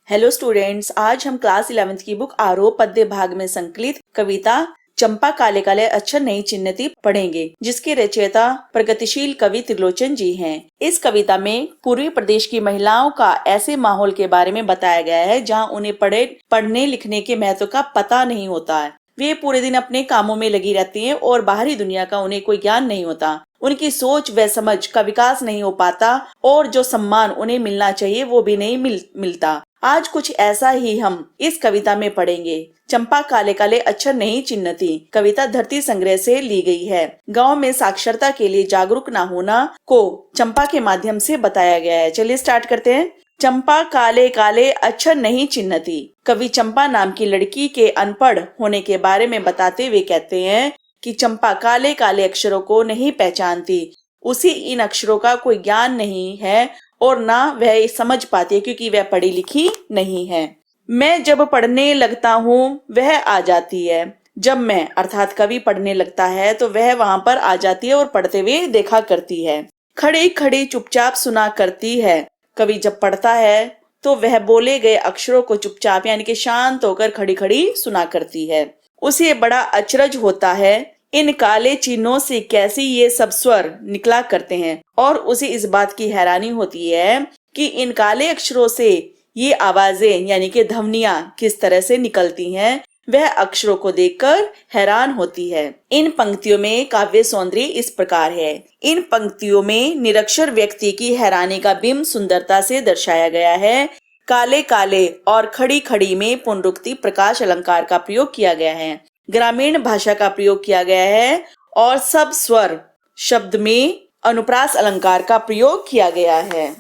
Hello students, आज हम class 11th की बुक आरोह पद्य भाग में संकलित कविता चंपा काले काले अक्षर नहीं चिन्हती पढ़ेंगे, जिसके रचयिता प्रगतिशील कवि त्रिलोचन जी हैं। इस कविता में पूर्वी प्रदेश की महिलाओं का ऐसे माहौल के बारे में बताया गया है जहां उन्हें पढ़ने लिखने के महत्व का पता नहीं होता है। वे पूरे दिन अपने कामों में लगी रहती हैं और बाहरी दुनिया का उन्हें कोई ज्ञान नहीं होता। उनकी सोच व समझ का विकास नहीं हो पाता और जो सम्मान उन्हें मिलना चाहिए वो भी नहीं मिलता। आज कुछ ऐसा ही हम इस कविता में पढ़ेंगे। चंपा काले काले अक्षर नहीं चिन्हती कविता धरती संग्रह से ली गई है। गांव में साक्षरता के लिए जागरूक न होना को चंपा के माध्यम से बताया गया है। चलिए स्टार्ट करते हैं। चंपा काले काले अक्षर नहीं चिन्हती। कवि चंपा नाम की लड़की के अनपढ़ होने के बारे में बताते हुए कहते हैं कि चंपा काले काले अक्षरों को नहीं पहचानती, उसे इन अक्षरों का कोई ज्ञान नहीं है और ना वह समझ पाती है क्योंकि वह पढ़ी लिखी नहीं है। मैं जब पढ़ने लगता हूँ वह आ जाती है। जब मैं अर्थात कवि पढ़ने लगता है तो वह वहां पर आ जाती है और पढ़ते हुए देखा करती है। खड़ी खड़ी चुपचाप सुना करती है। कवि जब पढ़ता है तो वह बोले गए अक्षरों को चुपचाप यानी कि शांत होकर खड़ी खड़ी सुना करती है। उसे बड़ा अचरज होता है, इन काले चिन्हों से कैसे ये सब स्वर निकला करते हैं, और उसे इस बात की हैरानी होती है कि इन काले अक्षरों से ये आवाजें यानी कि ध्वनियां किस तरह से निकलती हैं। वह अक्षरों को देखकर हैरान होती है। इन पंक्तियों में काव्य सौंदर्य इस प्रकार है। इन पंक्तियों में निरक्षर व्यक्ति की हैरानी का बिंब सुंदरता से दर्शाया गया है। काले काले और खड़ी खड़ी में पुनरुक्ति प्रकाश अलंकार का प्रयोग किया गया है। ग्रामीण भाषा का प्रयोग किया गया है और सब स्वर शब्द में अनुप्रास अलंकार का प्रयोग किया गया है।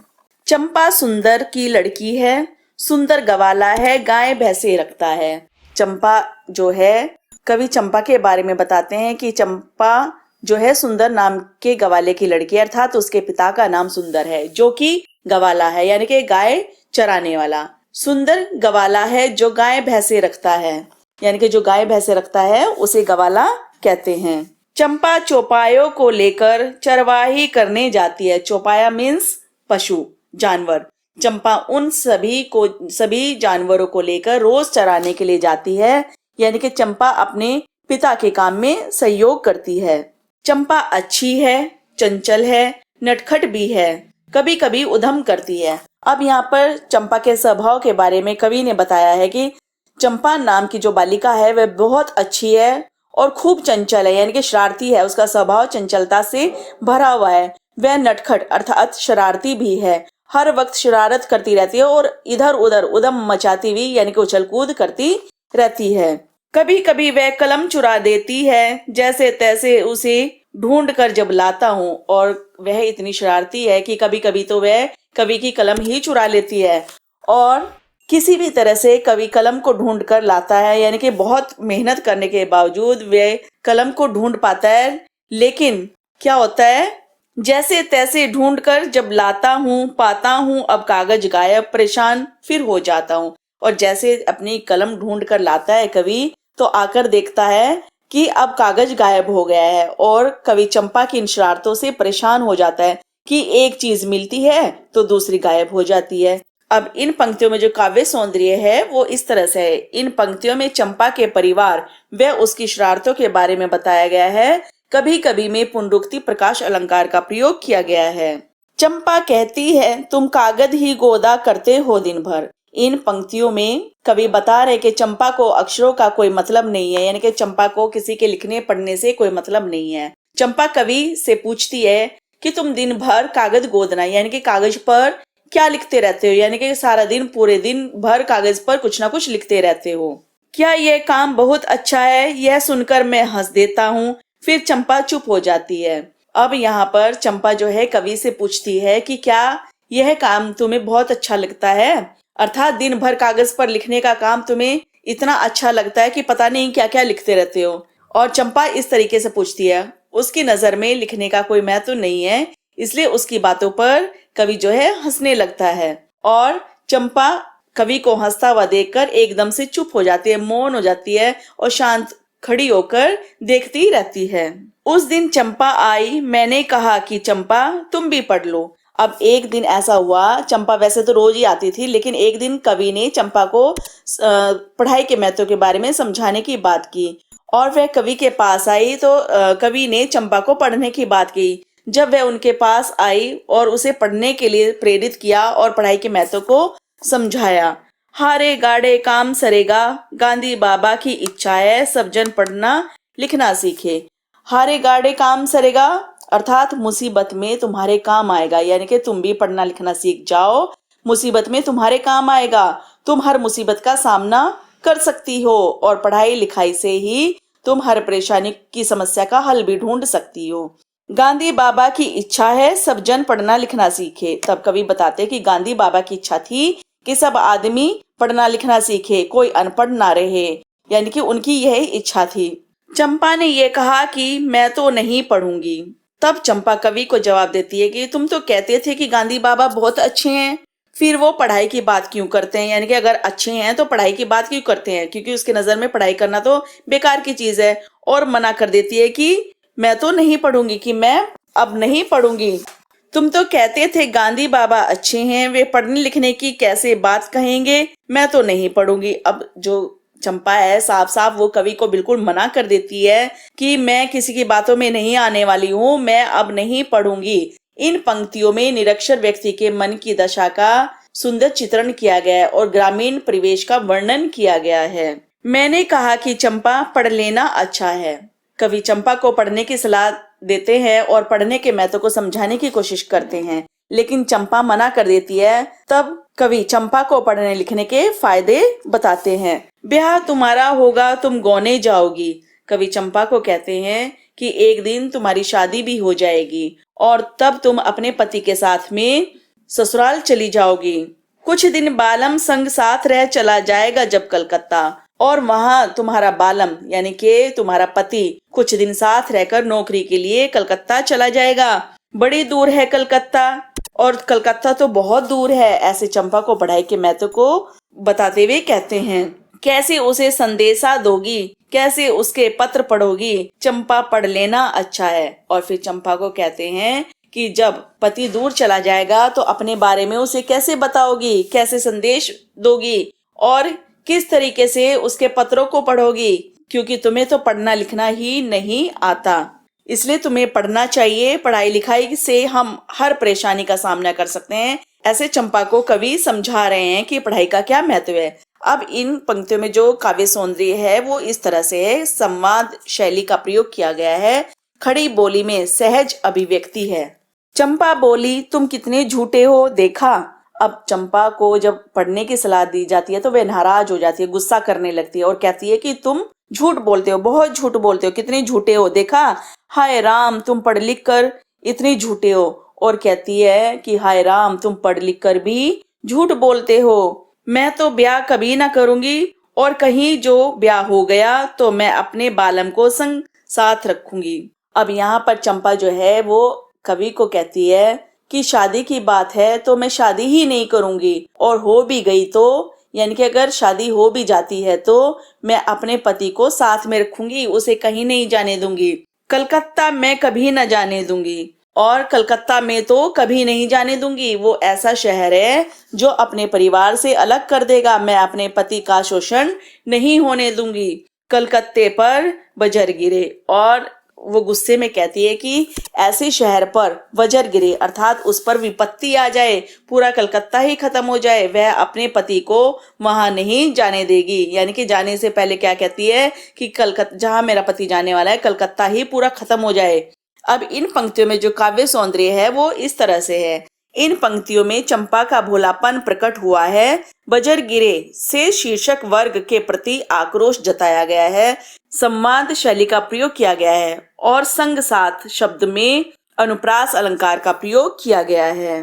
चंपा सुंदर की लड़की है, सुंदर गवाला है, गाय भैंसे रखता है। चंपा जो है, कवि चंपा के बारे में बताते हैं कि चंपा जो है सुंदर नाम के गवाले की लड़की है, अर्थात उसके पिता का नाम सुंदर है जो कि गवाला है यानी कि गाय चराने वाला। सुंदर गवाला है जो गाय भैंसे रखता है, यानी कि जो गाय भैंसे रखता है उसे गवाला कहते हैं। चंपा चौपायों को लेकर चरवाही करने जाती है। चौपाया मीन्स पशु जानवर। चंपा उन सभी जानवरों को लेकर रोज चराने के लिए जाती है, यानी कि चंपा अपने पिता के काम में सहयोग करती है। चंपा अच्छी है, चंचल है, नटखट भी है, कभी कभी उधम करती है। अब यहाँ पर चंपा के स्वभाव के बारे में कवि ने बताया है कि चंपा नाम की जो बालिका है वह बहुत अच्छी है और खूब चंचल है, यानी कि शरारती है। उसका स्वभाव चंचलता से भरा हुआ है। वह नटखट अर्थात शरारती भी है, हर वक्त शरारत करती रहती है और इधर उधर उधम मचाती हुई यानी कि उछल कूद करती रहती है। कभी कभी वह कलम चुरा देती है, जैसे तैसे उसे ढूंढ कर जब लाता हूँ। और वह इतनी शरारती है कि कभी कभी तो वह कवि की कलम ही चुरा लेती है और किसी भी तरह से कवि कलम को ढूंढ कर लाता है, यानी कि बहुत मेहनत करने के बावजूद वह कलम को ढूंढ पाता है। लेकिन क्या होता है, जैसे तैसे ढूंढ कर जब लाता हूँ पाता हूँ अब कागज गायब, परेशान फिर हो जाता हूँ। और जैसे अपनी कलम ढूंढ कर लाता है कवि तो आकर देखता है कि अब कागज गायब हो गया है और कवि चंपा की इन शरारतों से परेशान हो जाता है कि एक चीज मिलती है तो दूसरी गायब हो जाती है। अब इन पंक्तियों में जो काव्य सौंदर्य है वो इस तरह से है। इन पंक्तियों में चंपा के परिवार व उसकी शरारतों के बारे में बताया गया है। कभी कभी में पुनरुक्ति प्रकाश अलंकार का प्रयोग किया गया है। चंपा कहती है तुम कागज ही गोदा करते हो दिन भर। इन पंक्तियों में कवि बता रहे कि चंपा को अक्षरों का कोई मतलब नहीं है, यानी कि चंपा को किसी के लिखने पढ़ने से कोई मतलब नहीं है। चंपा कवि से पूछती है कि तुम दिन भर कागज गोदना यानी कि कागज पर क्या लिखते रहते हो, यानी कि सारा दिन पूरे दिन भर कागज पर कुछ ना कुछ लिखते रहते हो। क्या यह काम बहुत अच्छा है? यह सुनकर मैं हंस देता हूँ। फिर चंपा चुप हो जाती है। अब यहाँ पर चंपा जो है कवि से पूछती है कि क्या यह काम तुम्हें बहुत अच्छा लगता है, अर्थात दिन भर कागज पर लिखने का काम तुम्हें इतना अच्छा लगता है कि पता नहीं क्या क्या लिखते रहते हो। और चंपा इस तरीके से पूछती है। उसकी नजर में लिखने का कोई महत्व नहीं है, इसलिए उसकी बातों पर कवि जो है हंसने लगता है और चंपा कवि को हंसता हुआ देखकर एकदम से चुप हो जाती है, मौन हो जाती है और शांत खड़ी होकर देखती रहती है। उस दिन चंपा आई, मैंने कहा कि चंपा तुम भी पढ़ लो। अब एक दिन ऐसा हुआ, चंपा वैसे तो रोज ही आती थी, लेकिन एक दिन कवि ने चंपा को पढ़ाई के महत्व के बारे में समझाने की बात की और वह कवि के पास आई तो कवि ने चंपा को पढ़ने की बात की। जब वह उनके पास आई और उसे पढ़ने के लिए प्रेरित किया और पढ़ाई के महत्व को समझाया। हारे गाड़े काम सरेगा, गांधी बाबा की इच्छा है सब जन पढ़ना लिखना सीखे। हारे गाड़े काम सरेगा अर्थात मुसीबत में तुम्हारे काम आएगा, यानी कि तुम भी पढ़ना लिखना सीख जाओ, मुसीबत में तुम्हारे काम आएगा, तुम हर मुसीबत का सामना कर सकती हो और पढ़ाई लिखाई से ही तुम हर परेशानी की समस्या का हल भी ढूंढ सकती हो। गांधी बाबा की इच्छा है सब जन पढ़ना लिखना सीखे। तब कवि बताते कि गांधी बाबा की इच्छा थी कि सब आदमी पढ़ना लिखना सीखे, कोई अनपढ़ ना रहे, यानी कि उनकी यह इच्छा थी। चंपा ने यह कहा कि मैं तो नहीं पढ़ूंगी। तब चंपा कवि को जवाब देती है कि तुम तो कहते थे कि गांधी बाबा बहुत अच्छे हैं, फिर वो पढ़ाई की बात क्यों करते हैं, यानी कि अगर अच्छे हैं तो पढ़ाई की बात क्यों करते हैं, क्योंकि उसके नजर में पढ़ाई करना तो बेकार की चीज है। और मना कर देती है कि मैं तो नहीं पढ़ूंगी, कि मैं अब नहीं पढ़ूंगी। तुम तो कहते थे गांधी बाबा अच्छे हैं, वे पढ़ने लिखने की कैसे बात कहेंगे, मैं तो नहीं पढ़ूंगी। अब जो चंपा है साफ साफ वो कवि को बिल्कुल मना कर देती है कि मैं किसी की बातों में नहीं आने वाली हूँ, मैं अब नहीं पढ़ूंगी। इन पंक्तियों में निरक्षर व्यक्ति के मन की दशा का सुंदर चित्रण किया गया है और ग्रामीण परिवेश का वर्णन किया गया है। मैंने कहा कि चंपा पढ़ लेना अच्छा है। कवि चंपा को पढ़ने की सलाह देते हैं और पढ़ने के महत्व को समझाने की कोशिश करते हैं, लेकिन चंपा मना कर देती है। तब कवि चंपा को पढ़ने लिखने के फायदे बताते हैं। ब्याह तुम्हारा होगा तुम गौने जाओगी। कवि चंपा को कहते हैं कि एक दिन तुम्हारी शादी भी हो जाएगी और तब तुम अपने पति के साथ में ससुराल चली जाओगी। कुछ दिन बालम संग साथ रह चला जाएगा जब कलकत्ता, और वहां तुम्हारा बालम यानी कि तुम्हारा पति कुछ दिन साथ रहकर नौकरी के लिए कलकत्ता चला जाएगा। बड़ी दूर है कलकत्ता, और कलकत्ता तो बहुत दूर है। ऐसे चंपा को पढ़ाई के महत्व को बताते हुए कहते हैं, कैसे उसे संदेशा दोगी, कैसे उसके पत्र पढ़ोगी, चंपा पढ़ लेना अच्छा है। और फिर चंपा को कहते हैं कि जब पति दूर चला जाएगा तो अपने बारे में उसे कैसे बताओगी, कैसे संदेश दोगी और किस तरीके से उसके पत्रों को पढ़ोगी, क्योंकि तुम्हें तो पढ़ना लिखना ही नहीं आता, इसलिए तुम्हें पढ़ना चाहिए। पढ़ाई लिखाई से हम हर परेशानी का सामना कर सकते हैं। ऐसे चंपा को कवि समझा रहे हैं कि पढ़ाई का क्या महत्व है। अब इन पंक्तियों में जो काव्य सौंदर्य है वो इस तरह से है। संवाद शैली का प्रयोग किया गया है, खड़ी बोली में सहज अभिव्यक्ति है। चंपा बोली तुम कितने झूठे हो देखा। अब चंपा को जब पढ़ने की सलाह दी जाती है तो वह नाराज हो जाती है, गुस्सा करने लगती है और कहती है कि तुम झूठ बोलते हो, बहुत झूठ बोलते हो, कितने झूठे हो देखा। हाय राम तुम पढ़ लिख कर इतने झूठे हो। और कहती है कि हाय राम तुम पढ़ लिख कर भी झूठ बोलते हो। मैं तो ब्याह कभी ना करूंगी, और कहीं जो ब्याह हो गया तो मैं अपने बालम को संग साथ रखूंगी। अब यहाँ पर चंपा जो है वो कवि को कहती है कि शादी की बात है तो मैं शादी ही नहीं करूंगी, और हो भी गई तो यानी कि अगर शादी हो भी जाती है तो मैं अपने पति को साथ में रखूंगी, उसे कहीं नहीं जाने दूंगी। कलकत्ता मैं कभी न जाने दूंगी, और कलकत्ता में तो कभी नहीं जाने दूंगी। वो ऐसा शहर है जो अपने परिवार से अलग कर देगा। मैं अपने पति का शोषण नहीं होने दूंगी। कलकत्ते पर बजर गिरे, और वो गुस्से में कहती है कि ऐसे शहर पर वजर गिरे अर्थात उस पर विपत्ति आ जाए, पूरा कलकत्ता ही खत्म हो जाए, वह अपने पति को वहां नहीं जाने देगी। यानी कि जाने से पहले क्या कहती है कि कलकत्ता जहां मेरा पति जाने वाला है कलकत्ता ही पूरा खत्म हो जाए। अब इन पंक्तियों में जो काव्य सौंदर्य है वो इस तरह से है। इन पंक्तियों में चंपा का भोलापन प्रकट हुआ है। बजर गिरे से शीर्षक वर्ग के प्रति आक्रोश जताया गया है। संवाद शैली का प्रयोग किया गया है और संग साथ शब्द में अनुप्रास अलंकार का प्रयोग किया गया है।